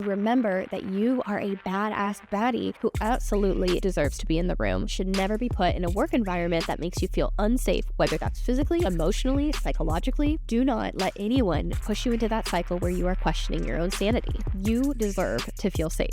remember that you are a badass baddie who absolutely deserves to be in the room, should never be put in a work environment that makes you feel unsafe, whether that's physically, emotionally, psychologically. Do not let anyone push you into that cycle where you are questioning your own sanity. You deserve to feel safe.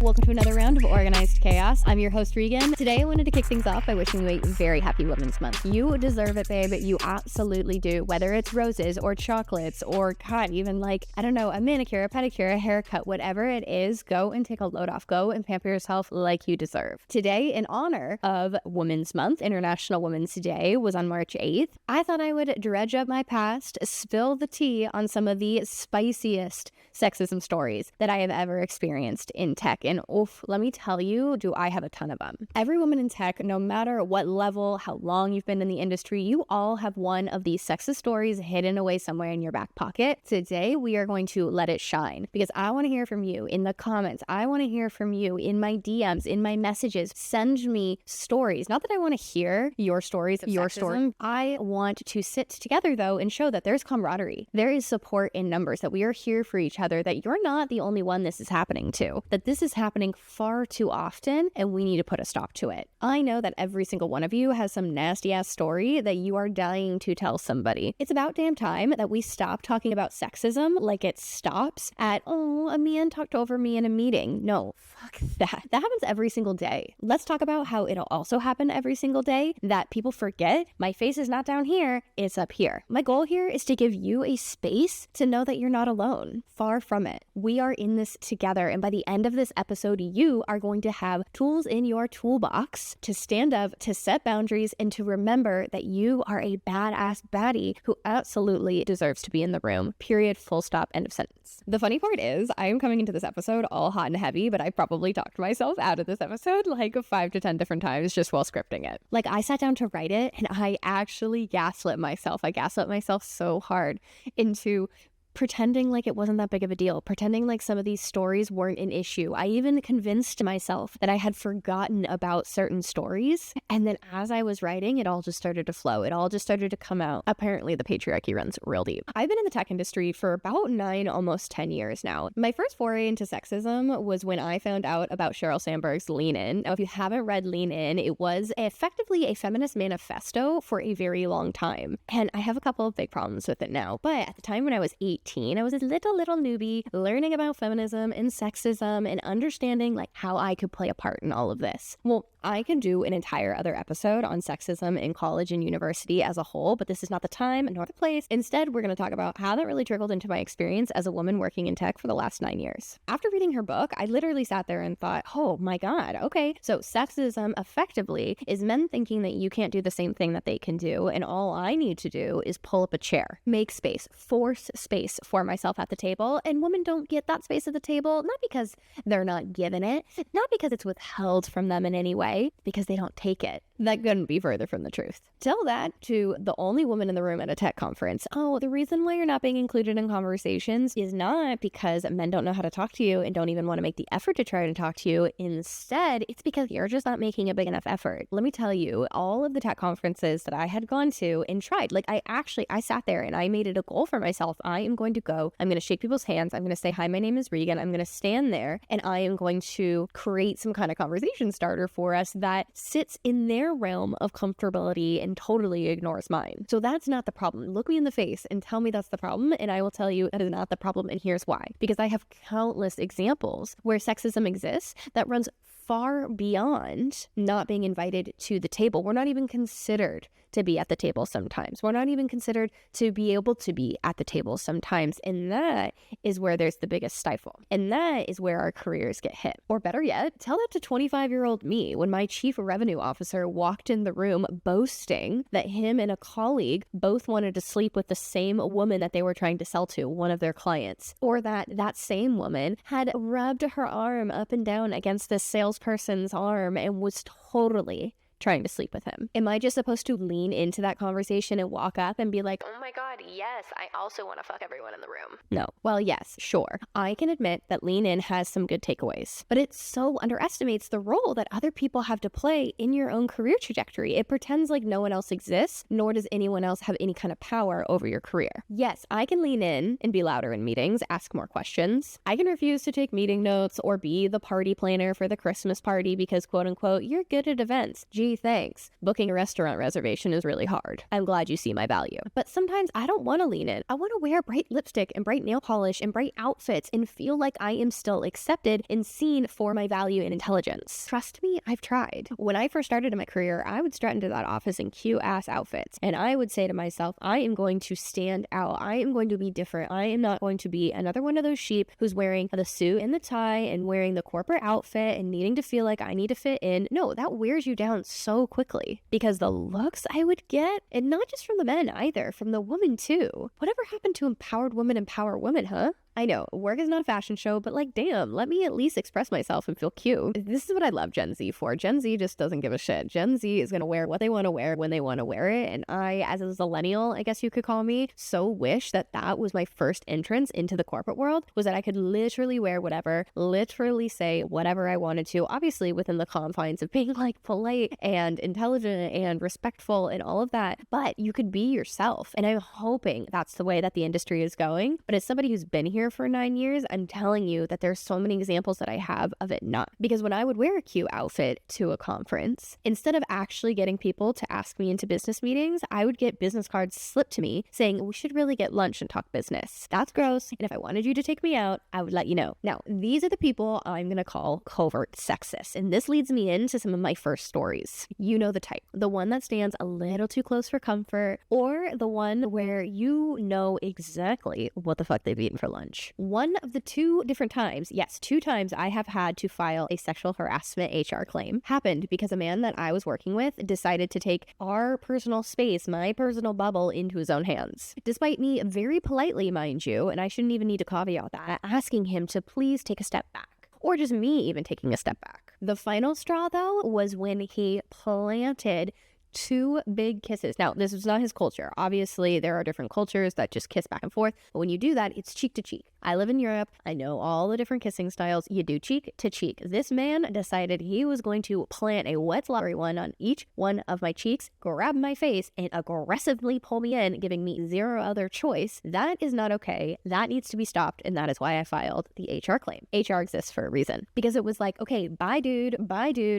Welcome to another round of Organized Chaos. I'm your host, Regan. Today, I wanted to kick things off by wishing you a very happy Women's Month. You deserve it, babe. You absolutely do. Whether it's roses or chocolates or, God, even like, I don't know, a manicure, a pedicure, a haircut, whatever it is, go and take a load off. Go and pamper yourself like you deserve. Today, in honor of Women's Month, International Women's Day was on March 8th. I thought I would dredge up my past, spill the tea on some of the spiciest sexism stories that I have ever experienced in tech. And oof, let me tell you, do I have a ton of them. Every woman in tech, no matter what level, how long you've been in the industry, you all have one of these sexist stories hidden away somewhere in your back pocket. Today, we are going to let it shine because I want to hear from you in the comments. I want to hear from you in my DMs, in my messages. Send me stories. Not that I want to hear your stories of your story. I want to sit together, though, and show that there's camaraderie. There is support in numbers, that we are here for each other, that you're not the only one this is happening to, that this is happening far too often and we need to put a stop to it. I know that every single one of you has some nasty ass story that you are dying to tell somebody. It's about damn time that we stop talking about sexism like it stops at, oh, a man talked over me in a meeting. No, fuck that. That happens every single day. Let's talk about how it'll also happen every single day, that people forget my face is not down here, it's up here. My goal here is to give you a space to know that you're not alone. Far from it. We are in this together, and by the end of this episode, you are going to have tools in your toolbox to stand up, to set boundaries, and to remember that you are a badass baddie who absolutely deserves to be in the room. Period. Full stop. End of sentence. The funny part is, I am coming into this episode all hot and heavy, but I probably talked myself out of this episode like 5 to 10 different times just while scripting it. Like, I sat down to write it and I actually gaslit myself. I gaslit myself so hard into pretending like it wasn't that big of a deal, pretending like some of these stories weren't an issue. I even convinced myself that I had forgotten about certain stories. And then as I was writing, it all just started to flow. It all just started to come out. Apparently, the patriarchy runs real deep. I've been in the tech industry for about 9, almost 10 years now. My first foray into sexism was when I found out about Sheryl Sandberg's Lean In. Now, if you haven't read Lean In, it was effectively a feminist manifesto for a very long time. And I have a couple of big problems with it now. But at the time when I was 18, I was a little newbie learning about feminism and sexism and understanding like how I could play a part in all of this. Well, I can do an entire other episode on sexism in college and university as a whole, but this is not the time nor the place. Instead, we're going to talk about how that really trickled into my experience as a woman working in tech for the last 9 years. After reading her book, I literally sat there and thought, oh my God, okay, so sexism effectively is men thinking that you can't do the same thing that they can do, and all I need to do is pull up a chair, make space, force space for myself at the table, and women don't get that space at the table, not because they're not given it, not because it's withheld from them in any way, because they don't take it. That couldn't be further from the truth. Tell that to the only woman in the room at a tech conference. Oh, the reason why you're not being included in conversations is not because men don't know how to talk to you and don't even want to make the effort to try to talk to you. Instead, it's because you're just not making a big enough effort. Let me tell you, all of the tech conferences that I had gone to and tried, like I sat there and I made it a goal for myself. I am going to go, I'm going to shake people's hands, I'm going to say, hi, my name is Regan. I'm going to stand there and I am going to create some kind of conversation starter for us that sits in their realm of comfortability and totally ignores mine. So that's not the problem. Look me in the face and tell me that's the problem, and I will tell you that is not the problem, and here's why. Because I have countless examples where sexism exists that runs far beyond not being invited to the table. We're not even considered to be at the table sometimes. We're not even considered to be able to be at the table sometimes. And that is where there's the biggest stifle. And that is where our careers get hit. Or better yet, tell that to 25-year-old me when my chief revenue officer walked in the room boasting that him and a colleague both wanted to sleep with the same woman that they were trying to sell to, one of their clients. Or that same woman had rubbed her arm up and down against this salesperson's arm and was totally trying to sleep with him? Am I just supposed to lean into that conversation and walk up and be like, oh my God, yes, I also want to fuck everyone in the room? No. Well, yes, sure. I can admit that lean in has some good takeaways, but it so underestimates the role that other people have to play in your own career trajectory. It pretends like no one else exists, nor does anyone else have any kind of power over your career. Yes, I can lean in and be louder in meetings, ask more questions. I can refuse to take meeting notes or be the party planner for the Christmas party because, quote unquote, you're good at events. Gee, thanks. Booking a restaurant reservation is really hard. I'm glad you see my value. But sometimes I don't want to lean in. I want to wear bright lipstick and bright nail polish and bright outfits and feel like I am still accepted and seen for my value and intelligence. Trust me, I've tried. When I first started in my career, I would strut into that office in cute ass outfits. And I would say to myself, I am going to stand out. I am going to be different. I am not going to be another one of those sheep who's wearing the suit and the tie and wearing the corporate outfit and needing to feel like I need to fit in. No, that wears you down so quickly because the looks I would get, and not just from the men either, from the women too. Whatever happened to empowered women empower women, huh? I know, work is not a fashion show, but like, damn, let me at least express myself and feel cute. This is what I love Gen Z for. Gen Z just doesn't give a shit. Gen Z is going to wear what they want to wear when they want to wear it. And I, as a millennial, I guess you could call me, so wish that that was my first entrance into the corporate world, was that I could literally wear whatever, literally say whatever I wanted to, obviously within the confines of being like polite and intelligent and respectful and all of that. But you could be yourself. And I'm hoping that's the way that the industry is going. But as somebody who's been here for 9 years, I'm telling you that there's so many examples that I have of it not. Because when I would wear a cute outfit to a conference, instead of actually getting people to ask me into business meetings, I would get business cards slipped to me saying, we should really get lunch and talk business. That's gross. And if I wanted you to take me out, I would let you know. Now, these are the people I'm going to call covert sexists. And this leads me into some of my first stories. You know the type. The one that stands a little too close for comfort, or the one where you know exactly what the fuck they've eaten for lunch. One of the two different times, yes, 2 times I have had to file a sexual harassment HR claim happened because a man that I was working with decided to take our personal space, my personal bubble, into his own hands. Despite me very politely, mind you, and I shouldn't even need to caveat that, asking him to please take a step back. Or just me even taking a step back. The final straw, though, was when he planted 2 big kisses. Now, this is not his culture. Obviously, there are different cultures that just kiss back and forth. But when you do that, it's cheek to cheek. I live in Europe. I know all the different kissing styles. You do cheek to cheek. This man decided he was going to plant a wet lottery one on each one of my cheeks, grab my face, and aggressively pull me in, giving me zero other choice. That is not okay. That needs to be stopped. And that is why I filed the HR claim. HR exists for a reason. Because it was like, okay, bye dude,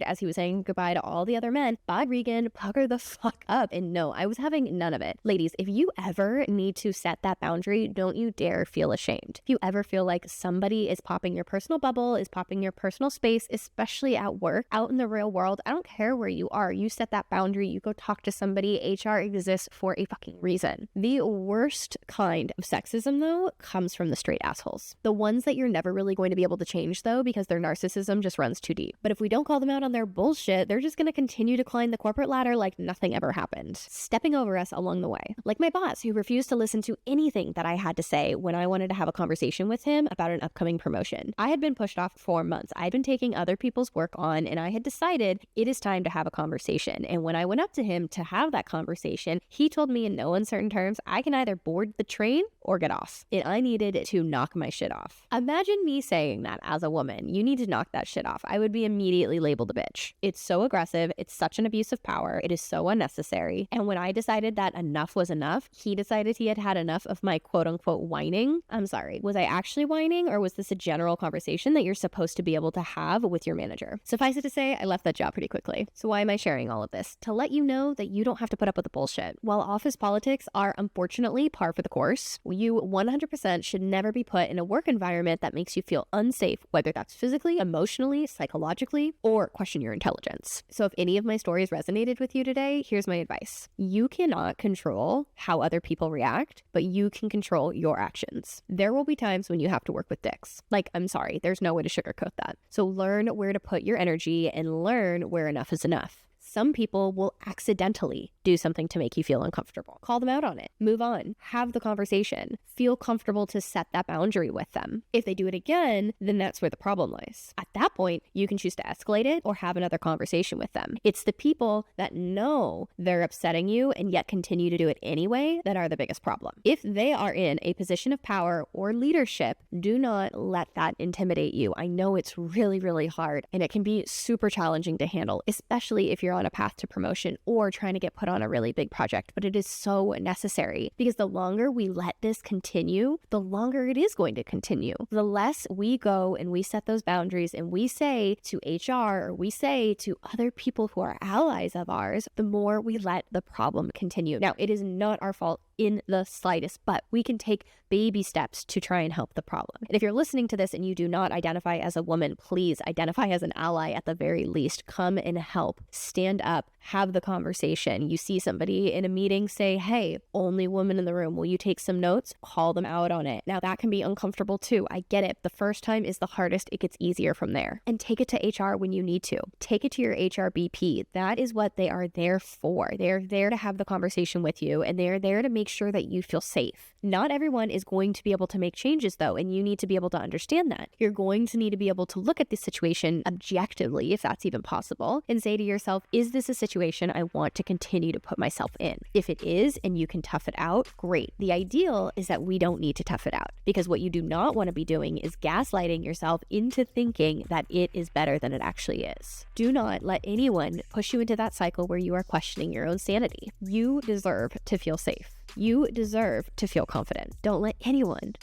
as he was saying goodbye to all the other men. Bye Regan, pucker the fuck up. And no, I was having none of it. Ladies, if you ever need to set that boundary, don't you dare feel ashamed. If you ever feel like somebody is popping your personal bubble, is popping your personal space, especially at work, out in the real world, I don't care where you are. You set that boundary, you go talk to somebody. HR exists for a fucking reason. The worst kind of sexism, though, comes from the straight assholes. The ones that you're never really going to be able to change, though, because their narcissism just runs too deep. But if we don't call them out on their bullshit, they're just going to continue to climb the corporate ladder like nothing ever happened, stepping over us along the way. Like my boss, who refused to listen to anything that I had to say when I wanted to have a conversation with him about an upcoming promotion. I had been pushed off for months. I'd been taking other people's work on, and I had decided it is time to have a conversation. And when I went up to him to have that conversation, he told me in no uncertain terms, I can either board the train or get off. And I needed to knock my shit off. Imagine me saying that as a woman. You need to knock that shit off. I would be immediately labeled a bitch. It's so aggressive. It's such an abuse of power. It is so unnecessary. And when I decided that enough was enough, he decided he had had enough of my quote unquote whining. I'm sorry. Was I actually whining, or was this a general conversation that you're supposed to be able to have with your manager? Suffice it to say, I left that job pretty quickly. So why am I sharing all of this? To let you know that you don't have to put up with the bullshit. While office politics are unfortunately par for the course, you 100% should never be put in a work environment that makes you feel unsafe, whether that's physically, emotionally, psychologically, or question your intelligence. So if any of my stories resonated with you today, here's my advice. You cannot control how other people react, but you can control your actions. There will be times when you have to work with dicks. Like, I'm sorry, there's no way to sugarcoat that. So learn where to put your energy and learn where enough is enough. Some people will accidentally do something to make you feel uncomfortable. Call them out on it. Move on. Have the conversation. Feel comfortable to set that boundary with them. If they do it again, then that's where the problem lies. At that point, you can choose to escalate it or have another conversation with them. It's the people that know they're upsetting you and yet continue to do it anyway that are the biggest problem. If they are in a position of power or leadership, do not let that intimidate you. I know it's really, really hard and it can be super challenging to handle, especially if you're on a path to promotion or trying to get put on a really big project, but it is so necessary because the longer we let this continue, the longer it is going to continue. The less we go and we set those boundaries and we say to HR or we say to other people who are allies of ours, the more we let the problem continue. Now, it is not our fault in the slightest, but we can take baby steps to try and help the problem. And if you're listening to this and you do not identify as a woman, please identify as an ally at the very least. Come and help. Stand up. Have the conversation. You see somebody in a meeting, say, hey, only woman in the room. Will you take some notes? Call them out on it. Now that can be uncomfortable too. I get it. The first time is the hardest. It gets easier from there. And take it to HR when you need to. Take it to your HR BP. That is what they are there for. They're there to have the conversation with you and they're there to make sure that you feel safe. Not everyone is going to be able to make changes though, and you need to be able to understand that. You're going to need to be able to look at the situation objectively, if that's even possible, and say to yourself, is this a situation I want to continue to put myself in? If it is, and you can tough it out, great. The ideal is that we don't need to tough it out, because what you do not want to be doing is gaslighting yourself into thinking that it is better than it actually is. Do not let anyone push you into that cycle where you are questioning your own sanity. You deserve to feel safe. You deserve to feel confident. Don't let anyone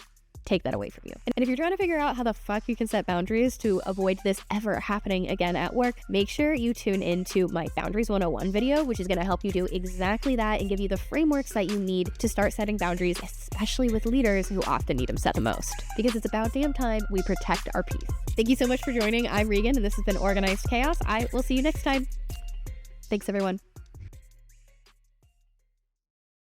take that away from you. And if you're trying to figure out how the fuck you can set boundaries to avoid this ever happening again at work, make sure you tune into my Boundaries 101 video, which is going to help you do exactly that and give you the frameworks that you need to start setting boundaries, especially with leaders who often need them set the most. Because it's about damn time we protect our peace. Thank you so much for joining. I'm Regan, and this has been Organized Chaos. I will see you next time. Thanks, everyone.